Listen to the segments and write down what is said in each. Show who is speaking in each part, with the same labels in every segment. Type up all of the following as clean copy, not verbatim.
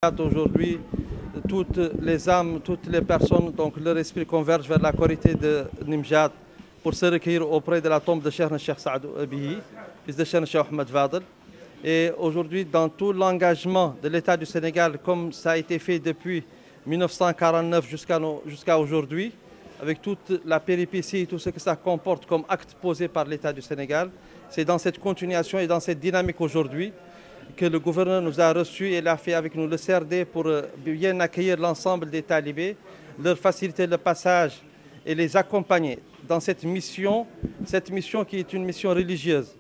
Speaker 1: Aujourd'hui, toutes les âmes, toutes les personnes, donc leur esprit converge vers la Korité de Nimjat pour se recueillir auprès de la tombe de Cheikh Saadou Abihi, fils de Cheikh Ahmed Fadel. Et aujourd'hui, dans tout l'engagement de l'État du Sénégal, comme ça a été fait depuis 1949 jusqu'à aujourd'hui, avec toute la péripétie et tout ce que ça comporte comme acte posé par l'État du Sénégal, c'est dans cette continuation et dans cette dynamique aujourd'hui que le gouverneur nous a reçus et l'a fait avec nous le CRD pour bien accueillir l'ensemble des talibés, leur faciliter le passage et les accompagner dans cette mission qui est une mission religieuse.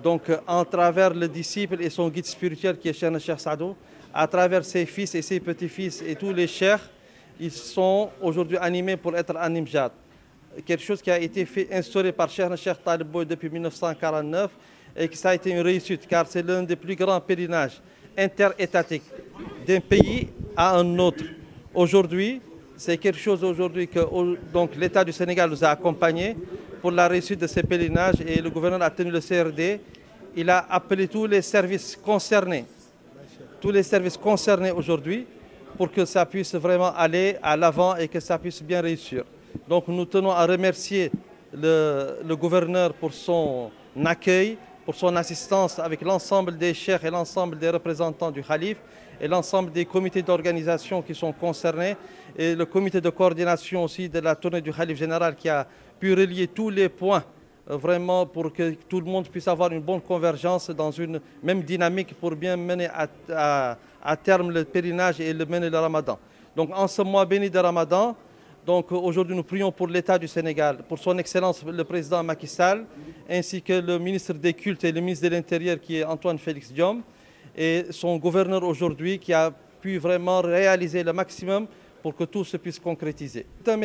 Speaker 1: Donc, à travers le disciple et son guide spirituel qui est Cheikh Saadou, à travers ses fils et ses petits-fils et tous les cheikhs, ils sont aujourd'hui animés pour être en Nimjat. Quelque chose qui a été instauré par Cheikh Talib Boy depuis 1949 et que ça a été une réussite car c'est l'un des plus grands pèlerinages interétatiques d'un pays à un autre. Aujourd'hui, c'est quelque chose que l'État du Sénégal nous a accompagnés pour la réussite de ces pèlerinages et le gouverneur a tenu le CRD. Il a appelé tous les services concernés aujourd'hui pour que ça puisse vraiment aller à l'avant et que ça puisse bien réussir. Donc nous tenons à remercier le gouverneur pour son accueil, pour son assistance avec l'ensemble des cheikhs et l'ensemble des représentants du Khalif et l'ensemble des comités d'organisation qui sont concernés et le comité de coordination aussi de la tournée du Khalif général qui a pu relier tous les points vraiment pour que tout le monde puisse avoir une bonne convergence dans une même dynamique pour bien mener à terme le pèlerinage et mener le Ramadan. Donc en ce mois béni de Ramadan, donc aujourd'hui nous prions pour l'État du Sénégal, pour son Excellence le Président Macky Sall, ainsi que le ministre des Cultes et le ministre de l'Intérieur qui est Antoine Félix Diome, et son gouverneur aujourd'hui qui a pu vraiment réaliser le maximum pour que tout se puisse concrétiser. C'est un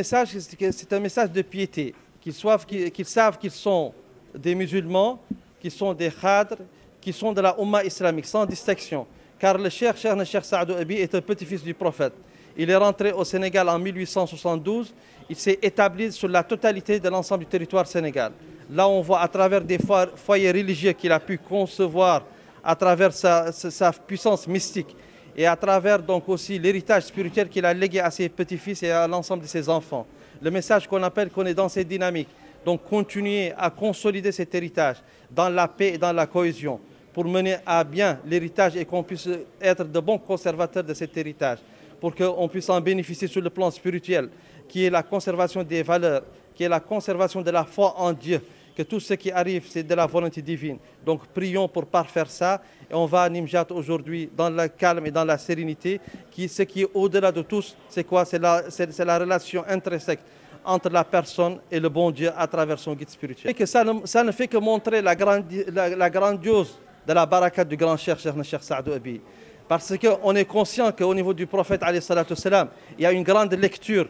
Speaker 1: message de piété, qu'ils savent qu'ils sont des musulmans, qu'ils sont des khadres, qu'ils sont de la Oumma islamique, sans distinction. Car le Cheikh Saadou Abi est un petit-fils du prophète. Il est rentré au Sénégal en 1872. Il s'est établi sur la totalité de l'ensemble du territoire sénégal. Là, on voit à travers des foyers religieux qu'il a pu concevoir, à travers sa puissance mystique et à travers donc aussi l'héritage spirituel qu'il a légué à ses petits-fils et à l'ensemble de ses enfants. Le message qu'on est dans cette dynamique. Donc continuer à consolider cet héritage dans la paix et dans la cohésion pour mener à bien l'héritage et qu'on puisse être de bons conservateurs de cet héritage, pour qu'on puisse en bénéficier sur le plan spirituel, qui est la conservation des valeurs, qui est la conservation de la foi en Dieu, que tout ce qui arrive, c'est de la volonté divine. Donc prions pour parfaire ça, et on va à Nimjat aujourd'hui dans le calme et dans la sérénité. Ce qui est au-delà de tous, c'est quoi? C'est la relation intrinsèque entre la personne et le bon Dieu à travers son guide spirituel. Et que ça ne fait que montrer la grandiose de la barakat du grand Cheikh Saadou Abi. Parce qu'on est conscient qu'au niveau du prophète, il y a une grande lecture.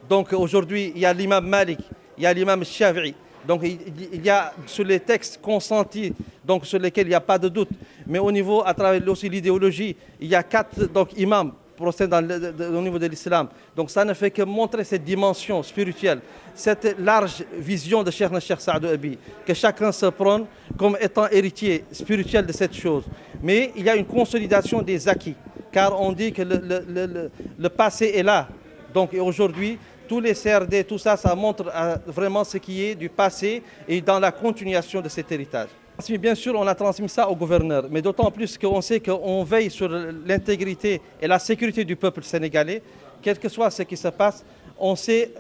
Speaker 1: Donc aujourd'hui, il y a l'imam Malik, il y a l'imam Shafi'i. Donc il y a sur les textes consentis, donc sur lesquels il n'y a pas de doute. Mais au niveau, à travers aussi l'idéologie, il y a 4 imams procédant au niveau de l'islam. Donc ça ne fait que montrer cette dimension spirituelle, cette large vision de Cheikh Saadou Abi, que chacun se prône comme étant héritier spirituel de cette chose. Mais il y a une consolidation des acquis, car on dit que le passé est là. Donc aujourd'hui, tous les CRD, tout ça, ça montre vraiment ce qui est du passé et dans la continuation de cet héritage. Bien sûr, on a transmis ça au gouverneur, mais d'autant plus qu'on sait qu'on veille sur l'intégrité et la sécurité du peuple sénégalais. Quel que soit ce qui se passe, on sait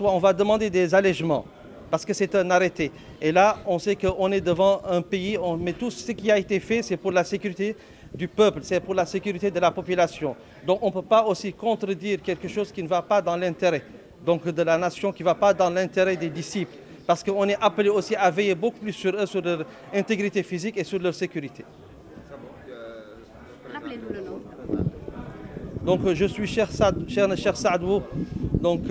Speaker 1: on va demander des allègements, parce que c'est un arrêté. Et là, on sait qu'on est devant un pays, mais tout ce qui a été fait, c'est pour la sécurité du peuple, c'est pour la sécurité de la population. Donc on ne peut pas aussi contredire quelque chose qui ne va pas dans l'intérêt de la nation, qui ne va pas dans l'intérêt des disciples. Parce qu'on est appelé aussi à veiller beaucoup plus sur eux, sur leur intégrité physique et sur leur sécurité.
Speaker 2: Rappelez-nous le nom.
Speaker 1: Donc je suis Cheikh Saadou, donc